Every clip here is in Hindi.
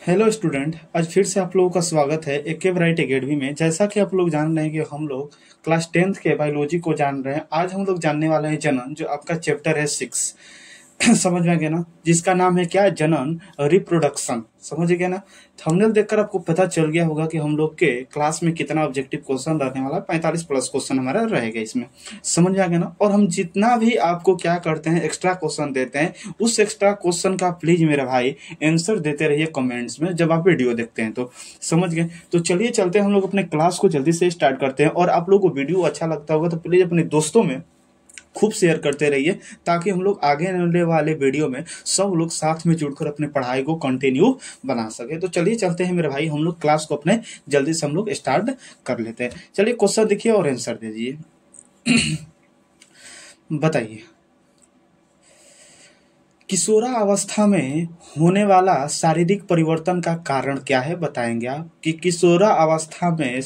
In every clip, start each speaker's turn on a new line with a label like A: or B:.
A: हेलो स्टूडेंट, आज फिर से आप लोगों का स्वागत है एके ब्राइट एकेडमी में। जैसा कि आप लोग जान रहे हैं कि हम लोग क्लास 10th के बायोलॉजी को जान रहे हैं। आज हम लोग जानने वाले हैं जनन, जो आपका चैप्टर है 6। समझ में आ गया ना, जिसका नाम है क्या, जनन, रिप्रोडक्शन। समझ गया ना। थंबनेल देखकर आपको पता चल गया होगा कि हम लोग के क्लास में कितना ऑब्जेक्टिव क्वेश्चन रहने वाला है। 45 प्लस क्वेश्चन हमारा रहेगा इसमें। समझ में आ गया ना। और हम जितना भी आपको क्या करते हैं, एक्स्ट्रा क्वेश्चन देते हैं, उस एक्स्ट्रा क्वेश्चन का प्लीज मेरे भाई आंसर देते रहिए कमेंट्स में जब आप वीडियो देखते हैं तो। समझ गए। तो चलिए चलते हैं, हम लोग अपने क्लास को जल्दी से स्टार्ट करते हैं। और आप लोगों को वीडियो अच्छा लगता होगा तो प्लीज अपने दोस्तों में खूब शेयर करते रहिए, ताकि हम लोग आगे आने वाले वीडियो में सब लोग साथ में जुड़कर अपने पढ़ाई को कंटिन्यू बना सके। तो चलिए चलते हैं मेरे भाई, हम लोग क्लास को अपने जल्दी से हम लोग स्टार्ट कर लेते हैं। चलिए क्वेश्चन देखिए और आंसर दीजिए। बताइए, किशोरावस्था में होने वाला शारीरिक परिवर्तन का कारण क्या है। बताएंगे आप कि किशोरावस्था में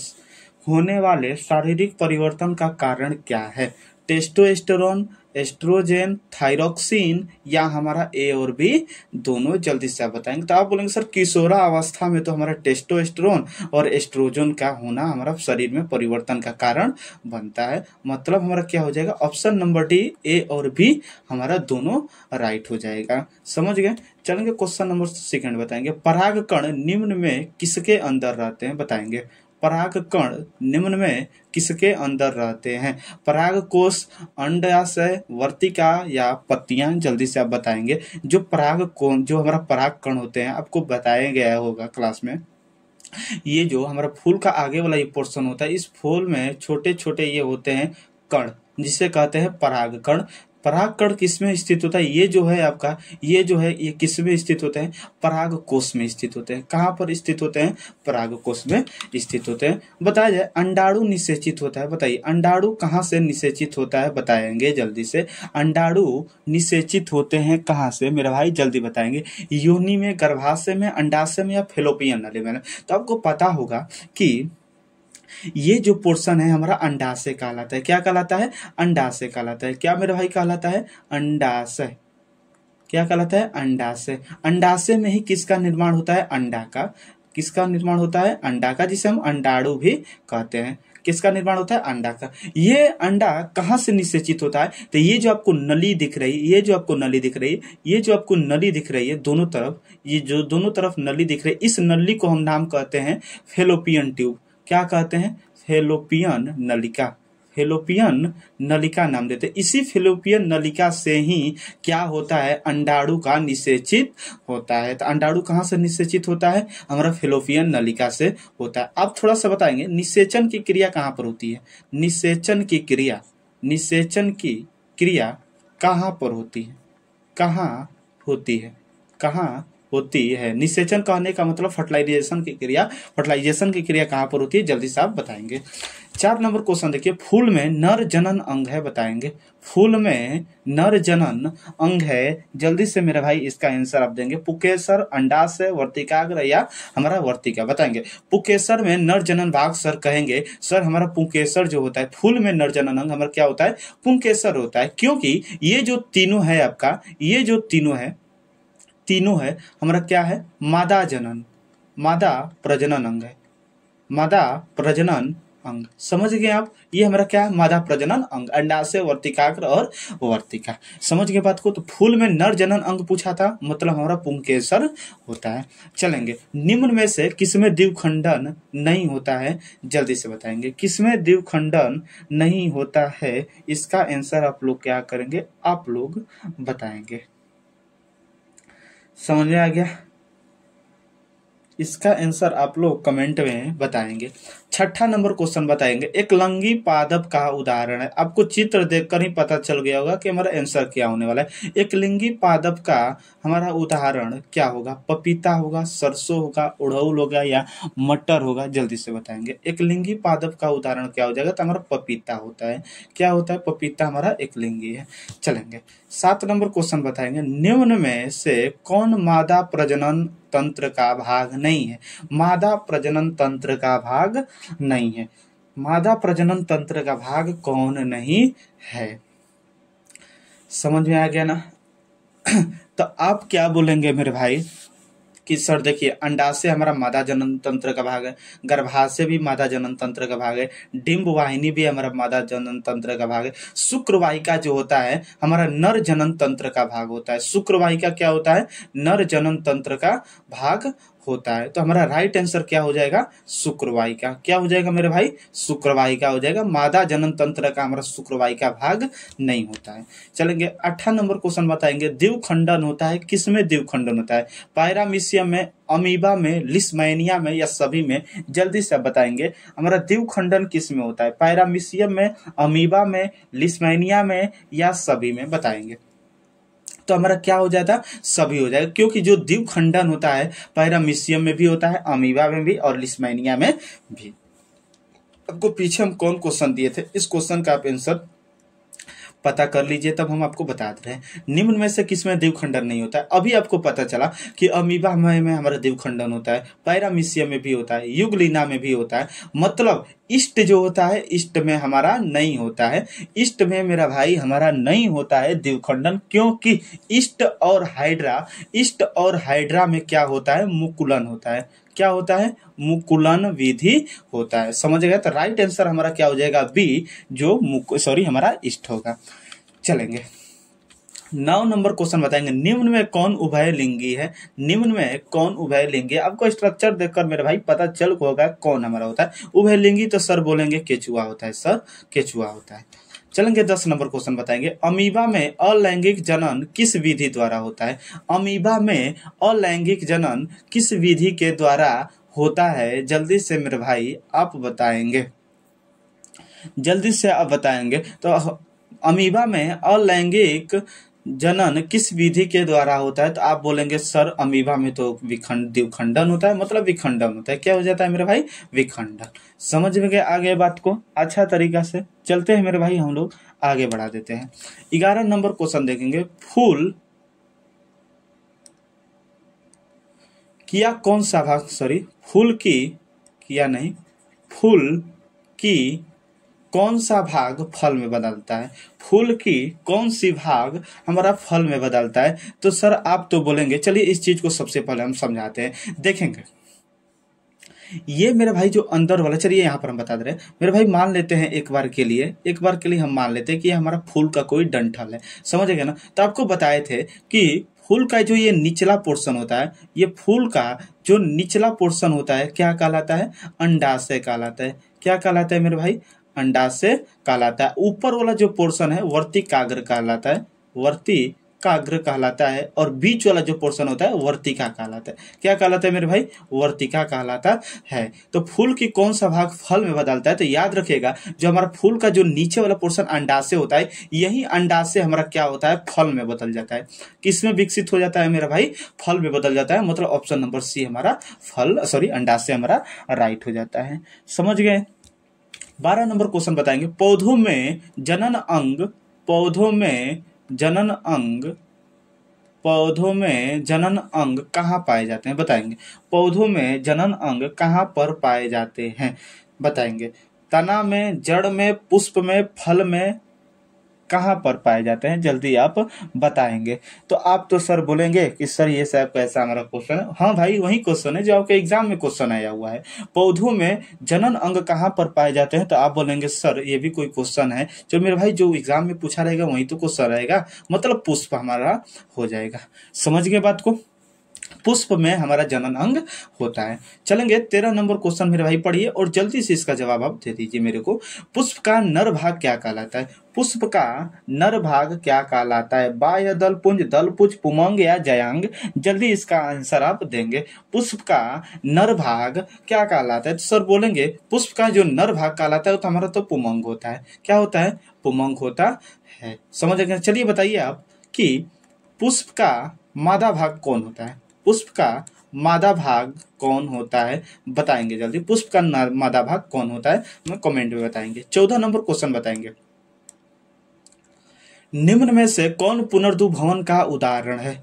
A: होने वाले शारीरिक परिवर्तन का कारण क्या है। टेस्टोस्टेरोन, एस्ट्रोजेन, थायरोक्सिन, या हमारा ए और बी दोनों। जल्दी से आप बताएंगे। तो आप बोलेंगे सर किशोरावस्था में तो हमारा टेस्टोस्टेरोन और एस्ट्रोजन का होना हमारा शरीर में परिवर्तन का कारण बनता है। मतलब हमारा क्या हो जाएगा, ऑप्शन नंबर डी, ए और बी हमारा दोनों राइट हो जाएगा। समझ गए। चलेंगे क्वेश्चन नंबर सेकंड बताएंगे। परागकण निम्न में किसके अंदर रहते हैं। बताएंगे परागकण निम्न में किसके अंदर रहते हैं। पराग कोश, अंडाशय, वर्तिका या पत्तियां। जल्दी से आप बताएंगे। जो पराग कोण, जो हमारा परागकण होते हैं, आपको बताया गया होगा क्लास में। ये जो हमारा फूल का आगे वाला ये पोर्शन होता है, इस फूल में छोटे छोटे ये होते हैं कण, जिसे कहते हैं परागकण। परागकण किसमें स्थित होता है, ये जो है आपका, ये जो है ये किसमें स्थित होते हैं, पराग कोश में स्थित होते हैं। कहाँ पर स्थित होते हैं, पराग कोश में स्थित होते हैं। बताया जाए अंडाणु निषेचित होता है। बताइए अंडाणु कहाँ से निषेचित होता है, बताएंगे जल्दी से। अंडाणु निषेचित होते हैं कहाँ से मेरे भाई, जल्दी बताएंगे। योनि में, गर्भाशय में, अंडाशय में या फेलोपियन नली में। तो आपको पता होगा कि ये जो पोर्शन है हमारा अंडाशय कहलाता है। क्या कहलाता है, अंडाशय कहलाता है। क्या मेरे भाई कहलाता है, अंडाशय। क्या कहलाता है, अंडाशय। अंडाशय में ही किसका निर्माण होता है, अंडा का। किसका निर्माण होता है, अंडा का, जिसे हम अंडाणु भी कहते हैं। किसका निर्माण होता है, अंडा का। ये अंडा कहाँ से निषेचित होता है, तो ये जो आपको नली दिख रही है, ये जो आपको नली दिख रही है, ये जो आपको नली दिख रही है दोनों तरफ, ये जो दोनों तरफ नली दिख रही है, इस नली को हम नाम कहते हैं फेलोपियन ट्यूब। क्या कहते हैं, फेलोपियन नलिका। फेलोपियन नलिका नाम देते हैं। इसी फेलोपियन नलिका से ही क्या होता है, अंडाणु का निषेचित होता है। तो अंडाणु कहाँ से निषेचित होता है, हमारा फेलोपियन नलिका से होता है। आप थोड़ा सा बताएंगे निषेचन की क्रिया कहाँ पर होती है। निषेचन की क्रिया, निषेचन की क्रिया कहाँ पर होती है, कहाँ होती है, कहाँ होती है। निषेचन कहने का मतलब फर्टिलाइजेशन की क्रिया। फर्टिलाइजेशन की क्रिया कहाँ पर होती है, जल्दी से आप बताएंगे। 4 नंबर क्वेश्चन देखिए। फूल में नर जनन अंग है। बताएंगे फूल में नर जनन अंग है। जल्दी से मेरे भाई इसका आंसर आप देंगे। पुकेसर, अंडाशय, वर्तिकाग्र या हमारा वर्तिका। बताएंगे पुकेसर में नर जनन भाग। सर कहेंगे सर हमारा पुंकेसर जो होता है, फूल में नर जनन अंग हमारा क्या होता है, पुंकेसर होता है। क्योंकि ये जो तीनों है आपका, ये जो तीनों है हमारा क्या है, मादा जनन, मादा प्रजनन अंग है। मादा प्रजनन अंग। समझ गए आप, ये हमारा क्या है, मादा प्रजनन अंग। अंडाशय, वर्तिकाग्र और वर्तिका। समझ गए बात को। तो फूल में नर जनन अंग पूछा था, मतलब हमारा पुंकेसर होता है। चलेंगे निम्न में से किसमें द्विखंडन नहीं होता है। जल्दी से बताएंगे किसमें द्विखंडन नहीं होता है। इसका आंसर आप लोग क्या करेंगे, आप लोग बताएंगे। समझ में आ गया। इसका आंसर आप लोग कमेंट में बताएंगे। 6ठा नंबर क्वेश्चन बताएंगे। एक लिंगी पादप का उदाहरण है। आपको चित्र देखकर ही पता चल गया होगा कि हमारा आंसर क्या होने वाला है। एक लिंगी पादप का हमारा उदाहरण क्या होगा, पपीता होगा, सरसों होगा, उड़हुल होगा या मटर होगा। जल्दी से बताएंगे। एक लिंगी पादप का उदाहरण क्या हो जाएगा, तो हमारा पपीता होता है। क्या होता है, पपीता हमारा एक लिंगी है। चलेंगे 7 नंबर क्वेश्चन बताएंगे। निम्न में से कौन मादा प्रजनन तंत्र का भाग नहीं है। मादा प्रजनन तंत्र का भाग नहीं है। मादा प्रजनन तंत्र का भाग कौन नहीं है। समझ में आ गया ना। तो आप क्या बोलेंगे मेरे भाई, कि सर देखिए अंडाशय हमारा मादा जनन तंत्र का भाग है, गर्भाशय भी मादा जनन तंत्र का भाग है, डिंब वाहिनी भी हमारा मादा जनन तंत्र का भाग है, शुक्रवाहिका जो होता है हमारा नर जनन तंत्र का भाग होता है। शुक्रवाहिका क्या होता है? नर जनन तंत्र का भाग होता है। तो हमारा राइट आंसर क्या हो जाएगा? शुक्रवाहिका। क्या हो जाएगा मेरे भाई? शुक्रवाहिका हो जाएगा। मादा जनन तंत्र का हमारा शुक्रवाहिका भाग नहीं होता है। चलेंगे 8 नंबर क्वेश्चन बताएंगे। द्विखंडन होता है, किसमें द्विखंडन होता है? पैरामीशियम में, अमीबा में, लिस्मैनिया में या सभी में? जल्दी से बताएंगे हमारा द्विखंडन किस में होता है? पैरामीशियम में, अमीबा में, लिस्मैनिया में या सभी में? बताएंगे तो हमारा क्या हो जाता? सभी हो जाएगा, क्योंकि जो द्विखंडन होता है पैरामीशियम में भी होता है, अमीबा में भी और लिस्मैनिया में भी। आपको पीछे हम कौन क्वेश्चन दिए थे, इस क्वेश्चन का आप आंसर पता कर लीजिए, तब हम आपको बता रहे हैं। निम्न में से किसमें द्विखंडन नहीं होता है? अभी आपको पता चला कि अमीबा में हमारा द्विखंडन होता है, पैरामीशियम में भी होता है, युगलिना में भी होता है। मतलब ईस्ट जो होता है, ईस्ट में हमारा नहीं होता है। ईस्ट में मेरा भाई हमारा नहीं होता है द्विखंडन, क्योंकि ईस्ट और हाइड्रा में क्या होता है? मुकुलन होता है। क्या होता है? मुकुलन विधि होता है। समझ गए? तो राइट आंसर हमारा क्या हो जाएगा? बी, जो हमारा ईस्ट होगा। चलेंगे 9 नंबर क्वेश्चन बताएंगे। निम्न में कौन उभयलिंगी है? निम्न में कौन उभयलिंगी? आपको स्ट्रक्चर देखकर मेरे भाई पता चल होगा कौन हमारा होता है उभयलिंगी। तो सर बोलेंगे केचुआ होता है, सर केचुआ होता है। चलेंगे 10 नंबर क्वेश्चन बताएंगे। अमीबा में अलैंगिक जनन किस विधि द्वारा होता है? अमीबा में अलैंगिक जनन किस विधि के द्वारा होता है? जल्दी से मेरे भाई आप बताएंगे, जल्दी से आप बताएंगे। तो अमीबा में अलैंगिक जनन किस विधि के द्वारा होता है? तो आप बोलेंगे सर अमीबा में तो द्विखंडन होता है, मतलब विखंडन होता है। क्या हो जाता है मेरे भाई? विखंडन। समझ में गए आगे बात को अच्छा तरीका से? चलते हैं मेरे भाई, हम लोग आगे बढ़ा देते हैं। 11 नंबर क्वेश्चन देखेंगे। फूल किया कौन सा भाग, फूल की कौन सा भाग फल में बदलता है? फूल की कौन सी भाग हमारा फल में बदलता है? तो सर आप तो बोलेंगे, चलिए इस चीज को सबसे पहले हम समझाते हैं। देखेंगे ये मेरे भाई जो अंदर वाला, चलिए यहाँ पर हम बता दे रहे हैं मेरे भाई। मान लेते हैं एक बार के लिए हम मान लेते हैं कि हमारा फूल का कोई डंठल है। समझ गए ना? तो आपको बताए थे कि फूल का जो ये निचला पोर्शन होता है, ये फूल का जो निचला पोर्शन होता है क्या कहलाता है? अंडाशय कहलाता है। क्या कहलाता है मेरे भाई? अंडाशय कहलाता है। ऊपर वाला जो पोर्शन है वर्तिकाग्र कहलाता है, वर्तिकाग्र कहलाता है। और बीच वाला जो पोर्शन होता है वर्तिका कहलाता है। क्या कहलाता है मेरे भाई? वर्तिका कहलाता है। तो फूल की कौन सा भाग फल में बदलता है? तो याद रखिएगा जो हमारा फूल का जो नीचे वाला पोर्शन अंडाशय होता है, यही अंडाशय हमारा क्या होता है? फल में बदल जाता है। किसमें विकसित हो जाता है मेरा भाई? फल में बदल जाता है। मतलब ऑप्शन नंबर सी हमारा अंडाशय हमारा राइट हो जाता है। समझ गए? 12 नंबर क्वेश्चन बताएंगे। पौधों में जनन अंग कहाँ पाए जाते हैं? बताएंगे। पौधों में जनन अंग कहाँ पर पाए जाते हैं? बताएंगे। तना में, जड़ में, पुष्प में, फल में, कहाँ पर पाए जाते हैं? जल्दी आप बताएंगे। तो आप तो सर बोलेंगे कि सर ये सब कैसा हमारा क्वेश्चन है? हाँ भाई वही क्वेश्चन है जो आपके एग्जाम में क्वेश्चन आया हुआ है। पौधों में जनन अंग कहाँ पर पाए जाते हैं? तो आप बोलेंगे सर ये भी कोई क्वेश्चन है जो मेरे भाई जो एग्जाम में पूछा रहेगा वही तो क्वेश्चन रहेगा, मतलब पुष्प हमारा हो जाएगा। समझ गए बात को? पुष्प में हमारा जनन अंग होता है। चलेंगे 13 नंबर क्वेश्चन मेरे भाई पढ़िए और जल्दी से इसका जवाब आप दे दीजिए मेरे को। पुष्प का नर भाग क्या कहलाता है? पुष्प का नर भाग क्या कहलाता है? बाह्य दलपुंज, दलपुंज, पुमंग या जयांग? जल्दी इसका आंसर आप देंगे। पुष्प का नर भाग क्या कहलाता है? तो सर बोलेंगे पुष्प का जो नर भाग कहलाता है तो हमारा तो पुमंग होता है। क्या होता है? पुमंग होता है। समझ गए? चलिए बताइए आप कि पुष्प का मादा भाग कौन होता है? पुष्प का मादा भाग कौन होता है? बताएंगे जल्दी। पुष्प का मादा भाग कौन होता है? हमें कमेंट में बताएंगे। 14 नंबर क्वेश्चन बताएंगे। निम्न में से कौन पुनर्दुभवन का उदाहरण है?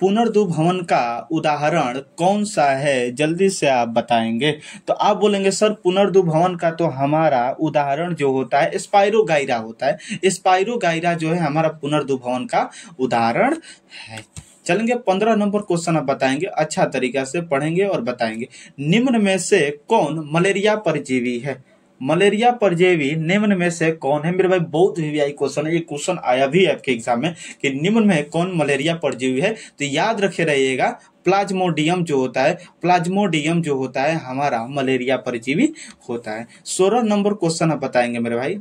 A: पुनर्दुभवन का उदाहरण कौन सा है? जल्दी से आप बताएंगे। तो आप बोलेंगे सर पुनर्दुभवन का तो हमारा उदाहरण जो होता है स्पाइरोगाइरा होता है। स्पाइरोगाइरा जो है हमारा पुनर्दुभवन का उदाहरण है। चलेंगे 15 नंबर क्वेश्चन आप बताएंगे, अच्छा तरीका से पढ़ेंगे और बताएंगे। निम्न में से कौन मलेरिया परजीवी है? मलेरिया परजीवी निम्न में से कौन है? मेरे भाई बहुत वीवीआई क्वेश्चन है, ये क्वेश्चन आया भी है आपके एग्जाम में कि निम्न में कौन मलेरिया परजीवी है। तो याद रखे रहिएगा, प्लाज्मोडियम जो होता है, प्लाज्मोडियम जो होता है हमारा मलेरिया परजीवी होता है। 16 नंबर क्वेश्चन आप बताएंगे मेरे भाई,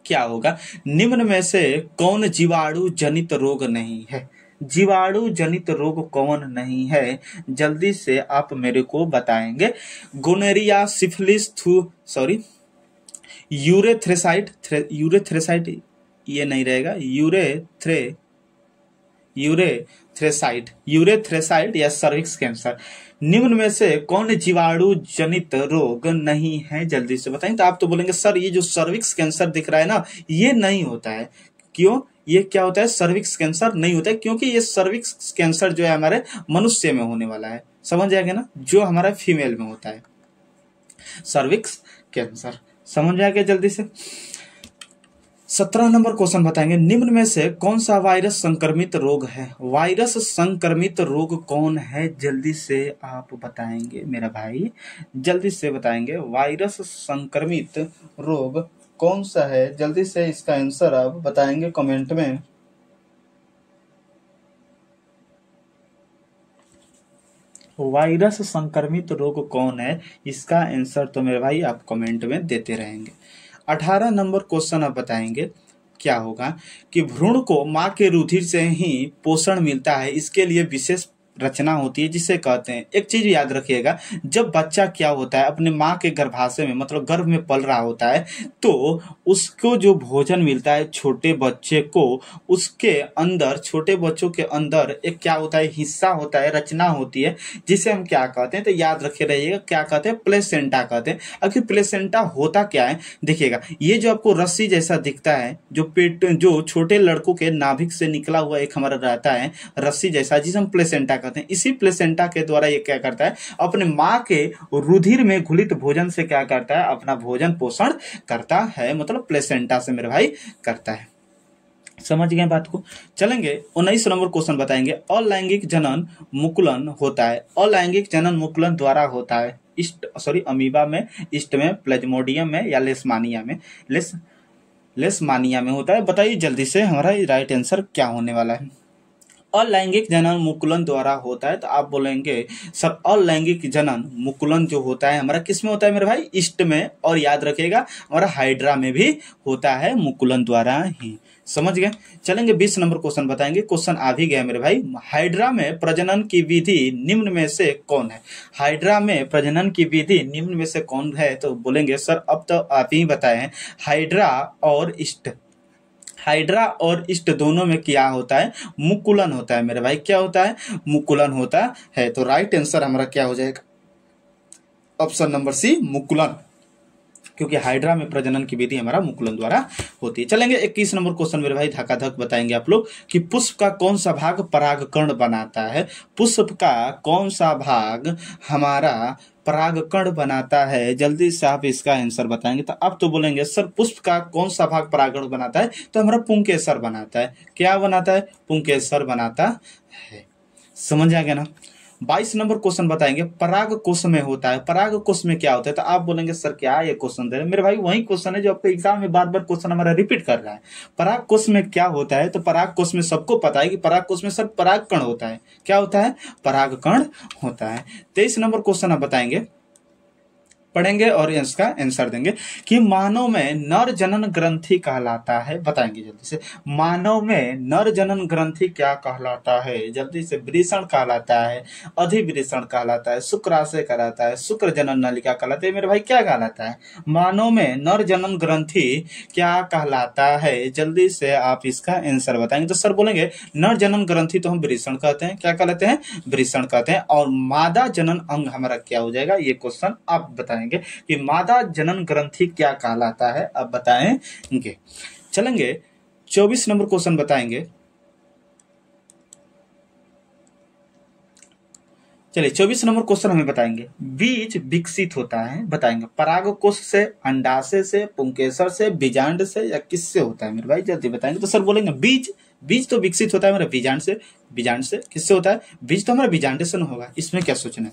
A: क्या होगा? निम्न में से कौन जीवाणु जनित रोग नहीं है? जीवाणु जनित रोग कौन नहीं है? जल्दी से आप मेरे को बताएंगे। गोनेरिया, सिफिलिस, यूरेथ्रेसाइट ये नहीं रहेगा, यूरेथ्रेसाइट या सर्विक्स कैंसर। निम्न में से कौन जीवाणु जनित रोग नहीं है? जल्दी से बताएं। तो आप तो बोलेंगे सर ये जो सर्विक्स कैंसर दिख रहा है ना, ये नहीं होता है। क्यों? ये क्या होता है? सर्विक्स कैंसर नहीं होता है क्योंकि ये सर्विक्स कैंसर जो है हमारे मनुष्य में होने वाला है, समझ जाएगा ना, जो हमारा फीमेल में होता है सर्विक्स कैंसर, समझ जाएगा जल्दी से। 17 नंबर क्वेश्चन बताएंगे, निम्न में से कौन सा वायरस संक्रमित रोग है? वायरस संक्रमित रोग कौन है? जल्दी से आप बताएंगे मेरा भाई, जल्दी से बताएंगे। वायरस संक्रमित रोग कौन सा है? जल्दी से इसका आंसर आप बताएंगे कमेंट में। वायरस संक्रमित रोग कौन है? इसका आंसर तो मेरे भाई आप कमेंट में देते रहेंगे। 18 नंबर क्वेश्चन आप बताएंगे, क्या होगा कि भ्रूण को मां के रुधिर से ही पोषण मिलता है, इसके लिए विशेष रचना होती है जिसे कहते हैं। एक चीज याद रखिएगा, जब बच्चा क्या होता है अपने माँ के गर्भाशय में मतलब गर्भ में पल रहा होता है, तो उसको जो भोजन मिलता है छोटे बच्चे को, उसके अंदर, छोटे बच्चों के अंदर एक क्या होता है, हिस्सा होता है, रचना होती है, जिसे हम क्या कहते हैं? तो याद रखे रहिएगा, क्या कहते हैं? प्लेसेंटा कहते हैं। आखिर प्लेसेंटा होता क्या है? देखिएगा, ये जो आपको रस्सी जैसा दिखता है, जो पेट, जो छोटे लड़कों के नाभिक से निकला हुआ एक हमारा रहता है रस्सी जैसा, जिसे हम प्लेसेंटा कहते हैं, इसी प्लेसेंटा के द्वारा ये क्या करता है? अपने माँ के रुधिर में घुलित भोजन से क्या करता है? अपना भोजन पोषण करता है, मतलब प्लेसेंटा से मेरे भाई करता है। समझ गए बात को? चलेंगे 19 नंबर क्वेश्चन बताएंगे, अलैंगिक जनन मुकुलन होता है। अलैंगिक जनन मुकुलन द्वारा होता है अमीबा में, ईस्ट में, प्लाज्मोडियम में या लेशमानिया में? लेशमानिया में होता है। बताइए जल्दी से हमारा राइट आंसर क्या होने वाला है। अलैंगिक जनन मुकुलन द्वारा होता है, तो आप बोलेंगे सर अलैंगिक जनन मुकुलन जो होता है हमारा किस में होता है मेरे भाई? ईस्ट में, और याद रखिएगा हमारा हाइड्रा में भी होता है मुकुलन द्वारा ही। समझ गए? चलेंगे 20 नंबर क्वेश्चन बताएंगे। क्वेश्चन आ भी गया मेरे भाई, हाइड्रा में प्रजनन की विधि निम्न में से कौन है? हाइड्रा में प्रजनन की विधि निम्न में से कौन है? तो बोलेंगे सर अब तो आप ही बताएं, हाइड्रा और ईस्ट, हाइड्रा और ईस्ट दोनों में क्या होता है? मुकुलन होता है मेरे भाई। क्या होता है? मुकुलन होता है। तो राइट आंसर हमारा क्या हो जाएगा? ऑप्शन नंबर सी, मुकुलन, क्योंकि हाइड्रा में प्रजनन की विधि हमारा मुकुलन द्वारा होती है। चलेंगे 21 नंबर क्वेश्चन मेरे भाई, धक्का-धक बताएंगे आप लोग कि पुष्प का कौन सा भाग परागकण बनाता है? पुष्प का कौन सा भाग हमारा परागकण बनाता है? जल्दी से आप इसका आंसर बताएंगे। तो आप तो बोलेंगे सर पुष्प का कौन सा भाग परागकण बनाता है? तो हमारा पुंकेसर बनाता है। क्या बनाता है? पुंकेसर बनाता है। समझ आ गया ना? 22 नंबर क्वेश्चन बताएंगे, पराग कोश में होता है। पराग कोश में क्या होता है? तो आप बोलेंगे सर क्या ये क्वेश्चन दे रहे हैं? मेरे भाई वही क्वेश्चन है जो आपको एग्जाम में बार बार क्वेश्चन हमारा रिपीट कर रहा है। पराग कोश में क्या होता है? तो पराग कोश में सबको पता है कि पराग कोश में सर पराग कण होता है। क्या होता है? पराग कण होता है। 23 नंबर क्वेश्चन आप बताएंगे, पढ़ेंगे और इसका आंसर देंगे कि मानव में नर जनन ग्रंथि कहलाता है। बताएंगे जल्दी से, मानव में नर जनन ग्रंथि क्या कहलाता है? जल्दी से, वृषण कहलाता है, अधिवृषण कहलाता है, शुक्राशय कहलाता है, शुक्र जनन नलिका कहलाता है। मेरे भाई क्या कहलाता है? मानव में नर जनन ग्रंथि क्या कहलाता है? जल्दी से आप इसका आंसर बताएंगे। तो सर बोलेंगे नर जनन ग्रंथि तो हम वृषण कहते हैं। क्या कहलाते हैं? वृषण कहते हैं। और मादा जनन अंग हमारा क्या हो जाएगा? ये क्वेश्चन आप बताएंगे कि मादा जनन ग्रंथि क्या कहलाता है, अब बताएंगे। चलेंगे 24 नंबर क्वेश्चन बताएंगे। चलिए 24 नंबर क्वेश्चन हमें बताएंगे, बीज विकसित होता है। बताएंगे परागकोश से, अंडाशय से, पुंकेसर से, बीजांड से या किससे होता है? मेरे भाई जल्दी बताएंगे। तो सर बोलेंगे बीज बीज तो विकसित होता है हमारा बीजांड से किससे होता है? बीज तो हमारा बीजांड से न होगा, इसमें क्या सोचना है।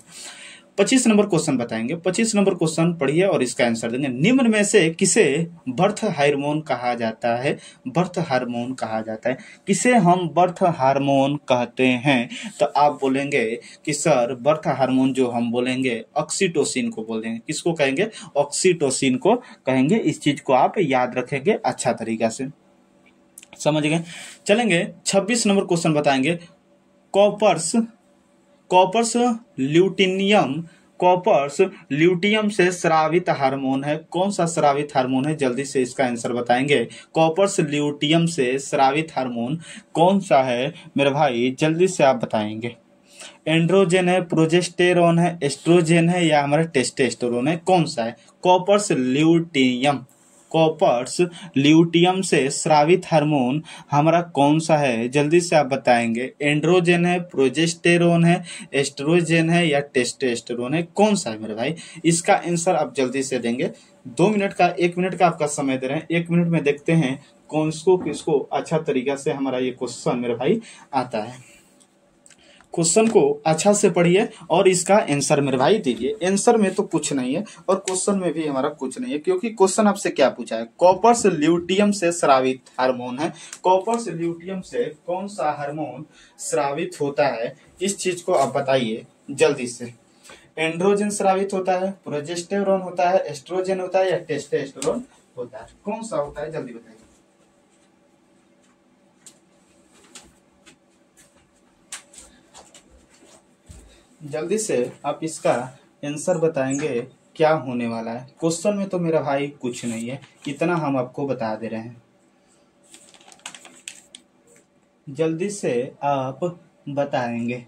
A: 25 नंबर क्वेश्चन बताएंगे। 25 नंबर क्वेश्चन पढ़िए और इसका आंसर देंगे। निम्न में से किसे बर्थ हार्मोन कहा जाता है? बर्थ हार्मोन कहा जाता है, किसे हम बर्थ हार्मोन कहते हैं? तो आप बोलेंगे कि सर बर्थ हार्मोन जो हम बोलेंगे ऑक्सीटोसिन को बोल देंगे। किसको कहेंगे? ऑक्सीटोसिन को कहेंगे। इस चीज को आप याद रखेंगे अच्छा तरीका से, समझ गए। चलेंगे 26 नंबर क्वेश्चन बताएंगे। कॉपर्स ल्यूटियम से स्रावित हार्मोन है। कौन सा स्रावित हार्मोन है? जल्दी से इसका आंसर बताएंगे। कॉपर्स ल्यूटियम से स्रावित हार्मोन कौन सा है मेरे भाई? जल्दी से आप बताएंगे। एंड्रोजन है, प्रोजेस्टेरोन है, एस्ट्रोजन है या हमारा टेस्टोस्टेरोन है? कौन सा है? कॉपर्स ल्यूटियम से स्रावित हार्मोन हमारा कौन सा है? जल्दी से आप बताएंगे। एंड्रोजन है, प्रोजेस्टेरोन है, एस्ट्रोजन है या टेस्टोस्टेरोन है? कौन सा है मेरे भाई? इसका आंसर आप जल्दी से देंगे। 2 मिनट का 1 मिनट का आपका समय दे रहे हैं। 1 मिनट में देखते हैं कौन को किसको अच्छा तरीका से हमारा ये क्वेश्चन मेरे भाई आता है। क्वेश्चन को अच्छा से पढ़िए और इसका आंसर मेरे भाई दीजिए। आंसर में तो कुछ नहीं है और क्वेश्चन में भी हमारा कुछ नहीं है, क्योंकि क्वेश्चन आपसे क्या पूछा है? कॉपर्स ल्यूटियम से स्रावित हार्मोन है। कॉपर्स ल्यूटियम से कौन सा हार्मोन स्रावित होता है? इस चीज को आप बताइए जल्दी से। एंड्रोजन स्रावित होता है, प्रोजेस्टेरोन होता है, एस्ट्रोजन होता है या टेस्टोस्टेरोन होता है? कौन सा होता है? जल्दी बताइए। जल्दी से आप इसका आंसर बताएंगे क्या होने वाला है। क्वेश्चन में तो मेरा भाई कुछ नहीं है, इतना हम आपको बता दे रहे हैं। जल्दी से आप बताएंगे,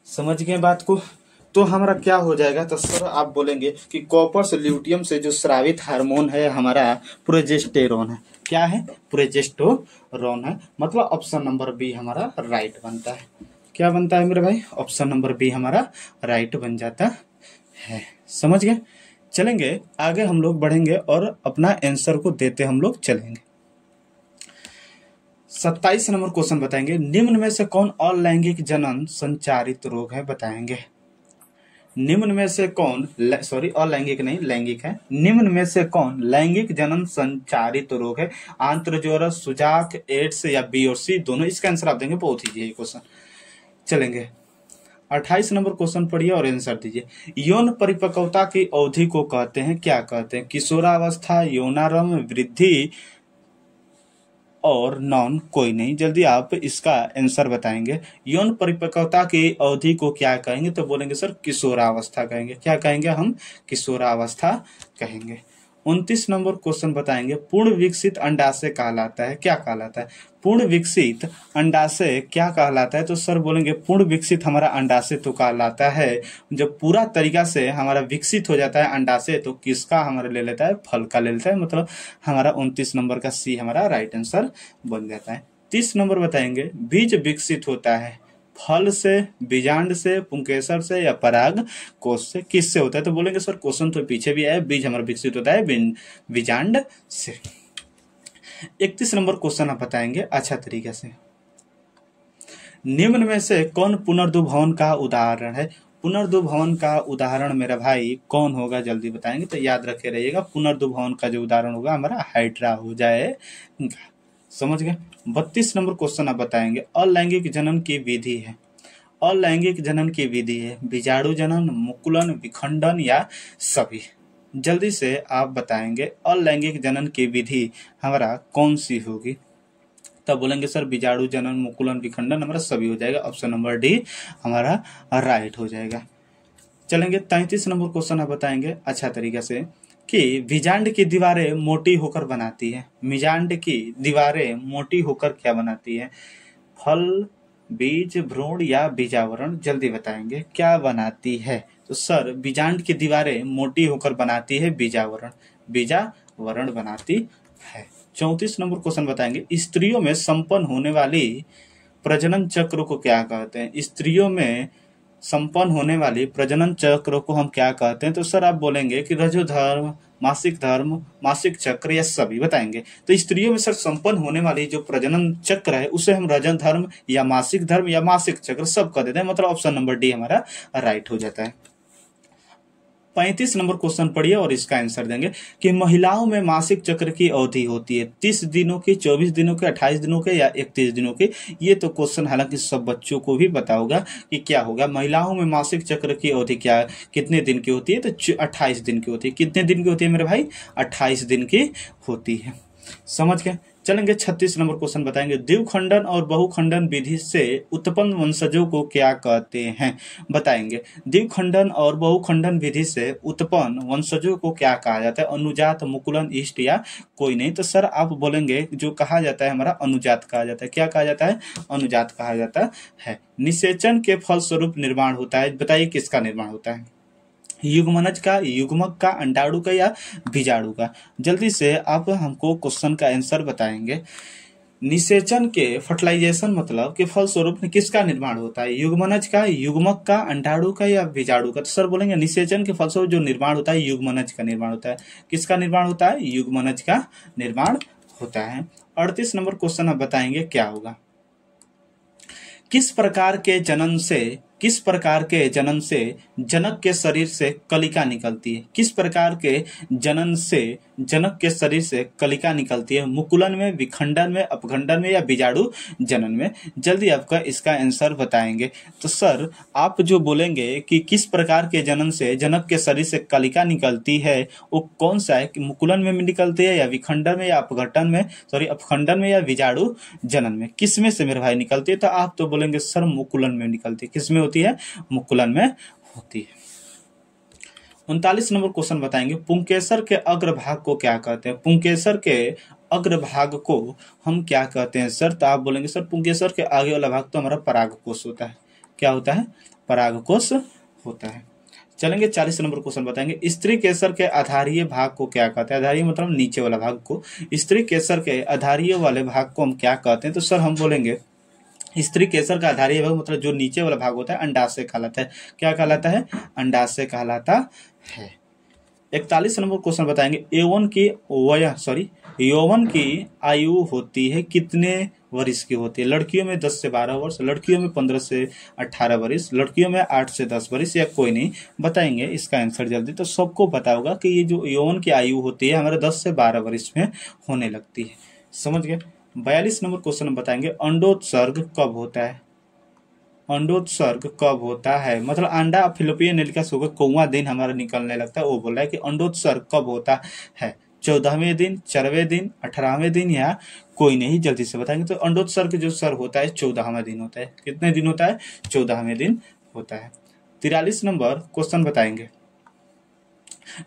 A: समझ गए बात को? तो हमारा क्या हो जाएगा? तो सर आप बोलेंगे कि कॉपर्स ल्यूटियम से जो स्रावित हार्मोन है हमारा प्रोजेस्टेरोन है। क्या है? प्रोजेस्टेरोन है। मतलब ऑप्शन नंबर बी हमारा राइट बनता है। क्या बनता है मेरे भाई? ऑप्शन नंबर बी हमारा राइट बन जाता है। समझ गए? चलेंगे आगे हम लोग बढ़ेंगे और अपना आंसर को देते हम लोग चलेंगे। 27 नंबर क्वेश्चन बताएंगे। निम्न में से कौन अलैंगिक जनन संचारित रोग है? बताएंगे। निम्न में से कौन अलैंगिक नहीं लैंगिक है। निम्न में से कौन लैंगिक जनन संचारित रोग है? आंत्रज्वरस, सुजाक, एड्स या बी और सी दोनों? इसका आंसर आप देंगे। बहुत ईजी है क्वेश्चन। चलेंगे 28 नंबर क्वेश्चन पढ़िए और आंसर दीजिए। यौन परिपक्वता की अवधि को कहते हैं, क्या कहते हैं? किशोरावस्था, यौनारंभ, वृद्धि और नॉन कोई नहीं। जल्दी आप इसका आंसर बताएंगे। यौन परिपक्वता की अवधि को क्या कहेंगे? तो बोलेंगे सर किशोरावस्था कहेंगे। क्या कहेंगे हम? किशोरावस्था कहेंगे। 29 नंबर क्वेश्चन बताएंगे। पूर्ण विकसित अंडाशय कहलाता है, क्या कहलाता है? पूर्ण विकसित अंडाशय क्या कहलाता है? तो सर बोलेंगे पूर्ण विकसित हमारा अंडाशय तो कहलाता है जब पूरा तरीका से हमारा विकसित हो जाता है अंडाशय, तो किसका हमारा ले लेता है? फल का ले लेता है। मतलब हमारा 29 नंबर का सी हमारा राइट आंसर बन जाता है। 30 नंबर बताएंगे। बीज विकसित होता है फल से, बीजांड से, पुंकेसर से या पराग कोष से? किससे होता है? तो बोलेंगे सर क्वेश्चन तो पीछे भी है, बीज हमारा विकसित होता है बीजांड से। 31 नंबर क्वेश्चन आप बताएंगे अच्छा तरीके से। निम्न में से कौन पुनर्दुभवन का उदाहरण है? पुनर्दुभवन का उदाहरण मेरा भाई कौन होगा? जल्दी बताएंगे। तो याद रखे रहिएगा, पुनर्दुभवन का जो उदाहरण होगा हमारा हाइड्रा हो जाएगा। समझ गए? 32 नंबर क्वेश्चन आप बताएंगे। अलैंगिक जनन की विधि है। अलैंगिक जनन की विधि है बीजाणु जनन, मुकुलन, विखंडन या सभी? जल्दी से आप बताएंगे अलैंगिक जनन की विधि हमारा कौन सी होगी? तब बोलेंगे सर बीजाणु जनन, मुकुलन, विखंडन हमारा सभी हो जाएगा। ऑप्शन नंबर डी हमारा राइट हो जाएगा। चलेंगे 33 नंबर क्वेश्चन आप बताएंगे अच्छा तरीके से कि बीजांड की दीवारें मोटी होकर बनाती है। बीजांड की दीवारें मोटी होकर क्या बनाती है? फल, बीज, भ्रूण या बीजावरण? जल्दी बताएंगे क्या बनाती है? तो सर बीजांड की दीवारें मोटी होकर बनाती है बीजावरण बनाती है। 34 नंबर क्वेश्चन बताएंगे। स्त्रियों में संपन्न होने वाली प्रजनन चक्र को क्या कहते हैं? स्त्रियों में संपन्न होने वाली प्रजनन चक्र को हम क्या कहते हैं? तो सर आप बोलेंगे कि रजोधर्म, मासिक चक्र या सभी बताएंगे। तो स्त्रियों में सर संपन्न होने वाली जो प्रजनन चक्र है उसे हम रजन धर्म या मासिक चक्र सब कह देते हैं। मतलब ऑप्शन नंबर डी हमारा राइट हो जाता है। 35 नंबर क्वेश्चन पढ़िए और इसका आंसर देंगे कि महिलाओं में मासिक चक्र की अवधि होती है 30 दिनों की, 24 दिनों के, 28 दिनों के या 31 दिनों के। ये तो क्वेश्चन हालांकि सब बच्चों को भी पता होगा कि क्या होगा। महिलाओं में मासिक चक्र की अवधि क्या कितने दिन की होती है? तो 28 दिन की होती है। कितने दिन की होती है मेरे भाई? 28 दिन की होती है। समझ गए? चलेंगे 36 नंबर क्वेश्चन बताएंगे। द्विखंडन और बहुखंडन विधि से उत्पन्न वंशजों को क्या कहते हैं? बताएंगे। द्विखंडन और बहुखंडन विधि से उत्पन्न वंशजों को क्या कहा जाता है? अनुजात, मुकुलन, इष्ट या कोई नहीं। तो सर आप बोलेंगे जो कहा जाता है हमारा अनुजात कहा जाता है। क्या कहा जाता है? अनुजात कहा जाता है। निषेचन के फलस्वरूप निर्माण होता है। बताइए किसका निर्माण होता है? युग्मनज का, युग्मक का, अंडाणु का या बीजाणु का? जल्दी से आप हमको क्वेश्चन का आंसर बताएंगे। निषेचन के फर्टिलाइजेशन मतलब के फलस्वरूप किसका निर्माण होता है? युग्मनज का, युग्मक का, अंडाणु का या बीजाणु का? तो सर बोलेंगे निषेचन के फलस्वरूप जो निर्माण होता है युग्मनज का निर्माण होता है। किसका निर्माण होता है? युग्मनज का निर्माण होता है। 38 नंबर क्वेश्चन आप बताएंगे क्या होगा? किस प्रकार के जनन से जनक के शरीर से कलिका निकलती है? किस प्रकार के जनन से जनक के शरीर से कलिका निकलती है? मुकुलन में, विखंडन में, अपखंडन में या बीजाणु जनन में? जल्दी आपका इसका आंसर बताएंगे। तो सर आप जो बोलेंगे कि किस प्रकार के जनन से जनक के शरीर से कलिका निकलती है वो कौन सा है? कि मुकुलन में निकलती है या विखंडन में या अपखंडन में या बीजाणु जनन में? किस में से मेरे भाई निकलती है? तो आप तो बोलेंगे सर मुकुलन में निकलती है। किस में होती है? मुकुलन में होती है। 39 नंबर क्वेश्चन बताएंगे। पुंकेसर के अग्रभाग को क्या कहते हैं? पुंकेसर के अग्रभाग को हम क्या कहते हैं सर? तो आप बोलेंगे सर पुंकेसर के आगे वाला भाग तो हमारा परागकोश होता है। क्या होता है? परागकोश होता है। चलेंगे 40 नंबर क्वेश्चन बताएंगे। स्त्री केसर के आधारीय भाग को क्या कहते हैं? आधारीय मतलब नीचे वाला भाग को। स्त्री केसर के आधारीय वाले भाग को हम क्या कहते हैं? तो सर हम बोलेंगे स्त्री केसर का आधारीय भाग मतलब जो नीचे वाला भाग होता है अंडाशय कहलाता है। क्या कहलाता है? अंडाशय कहलाता है। 41 नंबर क्वेश्चन बताएंगे। यौवन की आयु होती है कितने वर्ष की होती है? लड़कियों में 10 से 12 वर्ष, लड़कियों में 15 से 18 वर्ष, लड़कियों में 8 से 10 वर्ष या कोई नहीं? बताएंगे इसका आंसर जल्दी। तो सबको पता होगा कि ये जो यौवन की आयु होती है हमारे 10 से 12 वर्ष में होने लगती है। समझ गए? 42 नंबर क्वेश्चन हम बताएंगे। अंडोत्सर्ग कब होता है? अंडोत्सर्ग कब होता है? मतलब अंडा फिलोपियन नेलिका से होकर कौवा दिन हमारा निकलने लगता है। वो बोल रहा है कि अंडोत्सर्ग कब होता है? 14वें दिन, 4वें दिन, 18वें दिन या कोई नहीं? जल्दी से बताएंगे। तो अंडोत्सर्ग जो सर होता है 14वां दिन होता है। कितने दिन होता है? 14वें दिन होता है। 43 नंबर क्वेश्चन बताएंगे।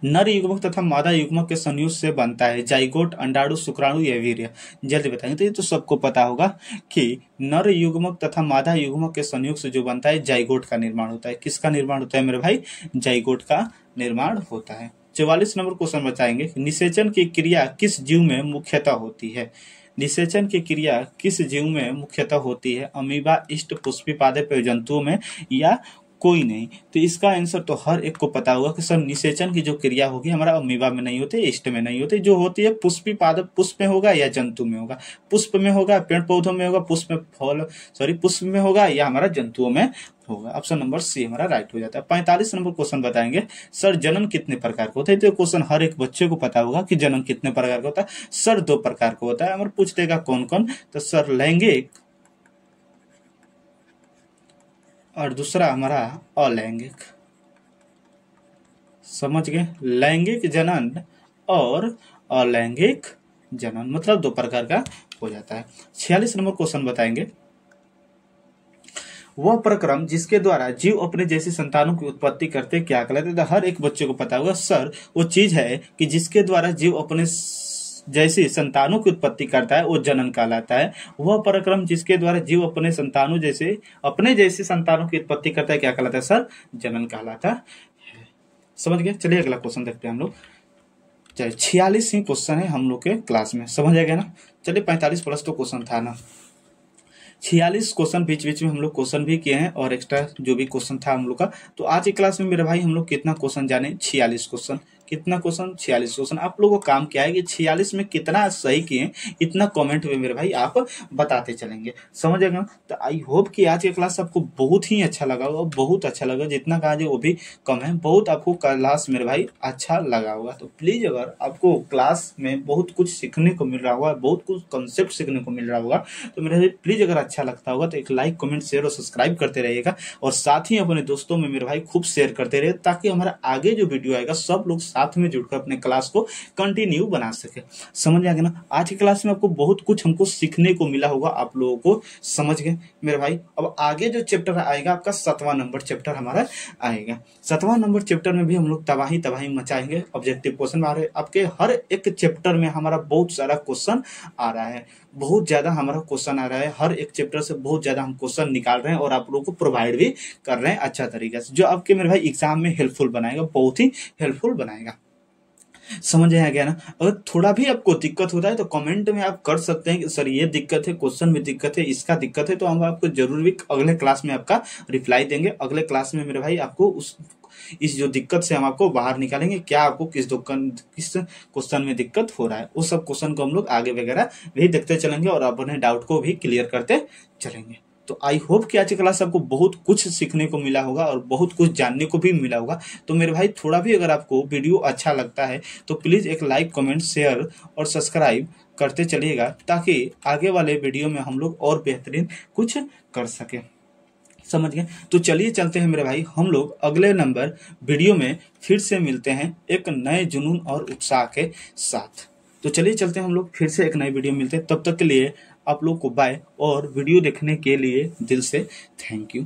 A: नर युग्मक तथा मादा युग्मक के संयोग से बनता है जाइगोट, अंडाणु, शुक्राणु या वीर्य? जल्दी बताएंगे। तो ये तो सबको पता होगा कि नर युग्मक तथा मादा युग्मक के संयोग से जो बनता है जाइगोट का निर्माण होता है। किसका निर्माण होता है मेरे भाई? जाइगोट का निर्माण होता है। 44 नंबर क्वेश्चन बताएंगे। निषेचन की क्रिया किस जीव में मुख्यतः होती है? निषेचन की क्रिया किस जीव में मुख्यतः होती है? अमीबा, इष्ट, पुष्पीपादप जंतुओं में या कोई नहीं? तो इसका आंसर तो हर एक को पता होगा कि सर निषेचन की जो क्रिया होगी हमारा अमीबा में नहीं होती, इष्ट में नहीं होती। जो होती है पुष्पी पादप, पुष्प में होगा या जंतु में होगा? पुष्प में होगा, पेड़ पौधों में होगा, पुष्प में होगा या हमारा जंतुओं में होगा। ऑप्शन नंबर सी हमारा राइट हो जाता है। 45 नंबर क्वेश्चन बताएंगे। सर जनन कितने प्रकार का होता है? तो क्वेश्चन हर एक बच्चे को पता होगा कि जनन कितने प्रकार का होता है। सर 2 प्रकार का होता है। हमारे पूछ देगा कौन कौन? तो सर लैंगिक और दूसरा हमारा अलैंगिक। समझ गए? लैंगिक जनन और अलैंगिक जनन मतलब 2 प्रकार का हो जाता है। 46 नंबर क्वेश्चन बताएंगे। वह प्रक्रम जिसके द्वारा जीव अपने जैसी संतानों की उत्पत्ति करते क्या कहलाते हैं? तो हर एक बच्चे को पता होगा सर वो चीज है कि जिसके द्वारा जीव अपने जैसी संतानों की उत्पत्ति करता है वो जनन कहलाता है। वह पराक्रम जिसके द्वारा जीव अपने जैसे संतानों की उत्पत्ति करता है क्या कहलाता है? सर जनन कहलाता है। समझ गए? चलिए अगला क्वेश्चन देखते हैं हम लोग। चलिए 46 ही क्वेश्चन है हम लोग के क्लास में। समझ आ गया ना? चलिए 45 प्लस तो क्वेश्चन था ना। 46 क्वेश्चन बीच बीच में हम लोग क्वेश्चन भी किए हैं और एक्स्ट्रा जो भी क्वेश्चन था हम लोग का। तो आज की क्लास में मेरे भाई हम लोग कितना क्वेश्चन जाने, 46 क्वेश्चन। कितना क्वेश्चन, 46 क्वेश्चन। आप लोगों को काम क्या है कि 46 में कितना सही किए इतना कमेंट में मेरे भाई आप बताते चलेंगे, समझ गए ना। तो आई होप कि आज की क्लास आपको बहुत ही अच्छा लगा होगा, बहुत अच्छा लगा, जितना कहा जाए वो भी कम है। बहुत आपको क्लास मेरे भाई अच्छा लगा होगा। तो प्लीज अगर आपको क्लास में बहुत कुछ सीखने को मिल रहा होगा, बहुत कुछ कंसेप्ट सीखने को मिल रहा होगा, तो मेरे भाई प्लीज अगर अच्छा लगता होगा तो एक लाइक, कमेंट, शेयर और सब्सक्राइब करते रहिएगा। और साथ ही अपने दोस्तों में मेरे भाई खूब शेयर करते रहिए, ताकि हमारा आगे जो वीडियो आएगा सब लोग साथ में जुड़कर अपने क्लास को कंटिन्यू बना सके। समझ आ गया ना। आज की क्लास में आपको बहुत कुछ हमको सीखने को मिला होगा, आप लोगों को समझ गए मेरे भाई। अब आगे जो चैप्टर आएगा आपका 7वां नंबर चैप्टर हमारा आएगा। 7वां नंबर चैप्टर में भी हम लोग तबाही तबाही मचाएंगे। ऑब्जेक्टिव क्वेश्चन आ रहे आपके हर एक चैप्टर में, हमारा बहुत सारा क्वेश्चन आ रहा है, बहुत ज्यादा हमारा क्वेश्चन आ रहा है। हर एक चैप्टर से बहुत ज्यादा हम क्वेश्चन निकाल रहे हैं और आप लोगों को प्रोवाइड भी कर रहे हैं अच्छा तरीके से, जो आपके मेरे भाई एग्जाम में हेल्पफुल बनाएगा, बहुत ही हेल्पफुल बनाएगा। समझ आ गया ना। अगर थोड़ा भी आपको दिक्कत होता है तो कमेंट में आप कर सकते हैं कि सर ये दिक्कत है, क्वेश्चन में दिक्कत है, इसका दिक्कत है, तो हम आपको जरूर भी अगले क्लास में आपका रिप्लाई देंगे। अगले क्लास में मेरे भाई आपको इस जो दिक्कत से हम आपको बाहर निकालेंगे, क्या आपको किस क्वेश्चन में दिक्कत हो रहा है, उस सब क्वेश्चन को हम लोग आगे वगैरह भी देखते चलेंगे और अपने डाउट को भी क्लियर करते चलेंगे। तो आई होप कि आज की क्लास आपको बहुत कुछ सीखने को मिला होगा और बहुत कुछ जानने को भी मिला होगा। तो मेरे भाई थोड़ा भी अगर आपको वीडियो अच्छा लगता है तो प्लीज एक लाइक, कमेंट, शेयर और सब्सक्राइब करते चलिएगा, ताकि आगे वाले वीडियो में हम लोग और बेहतरीन कुछ कर सके। समझ गए। तो चलिए चलते हैं मेरे भाई, हम लोग अगले नंबर वीडियो में फिर से मिलते हैं एक नए जुनून और उत्साह के साथ। तो चलिए चलते हैं हम लोग फिर से एक नए वीडियो मिलते हैं। तब तक के लिए आप लोग को बाय, और वीडियो देखने के लिए दिल से थैंक यू।